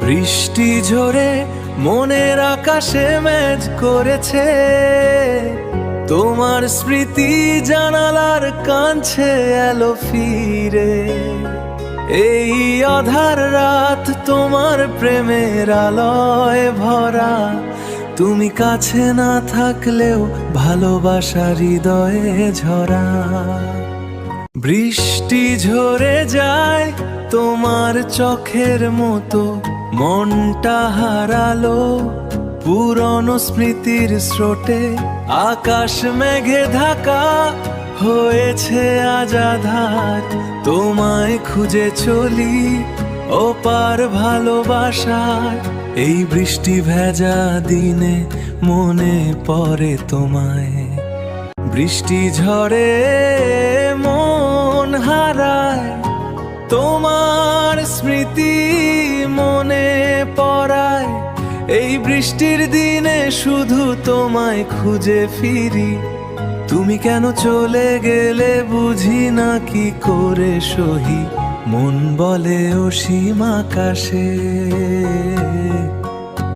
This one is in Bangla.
বৃষ্টি ঝরে মনের আকাশে মেঘ করেছে, তোমার স্মৃতি জানালার কাছে এলো ফিরে। এই আধার রাত তোমার প্রেমের আলোয় ভরা, তুমি কাছে না থাকলেও ভালোবাসা হৃদয়ে ঝরা। বৃষ্টি ঝরে যায় তোমার চোখের মতো, মনটা হারালো পুরনো স্মৃতির স্রোতে। আকাশ মেঘে ঢাকা হয়েছে আজ আঁধার, তোমায় খুঁজে চলি ওপার ভালোবাসার। এই বৃষ্টি ভেজা দিনে মনে পড়ে তোমায়, বৃষ্টি ঝরে মন হারায়, তোমার স্মৃতি মনে পড়ায়। এই বৃষ্টির দিনে শুধু তোমায় খুঁজে ফিরি, তুমি কেন চলে গেলে বুঝি না কি করে সহি। মন বলে অসীম আকাশে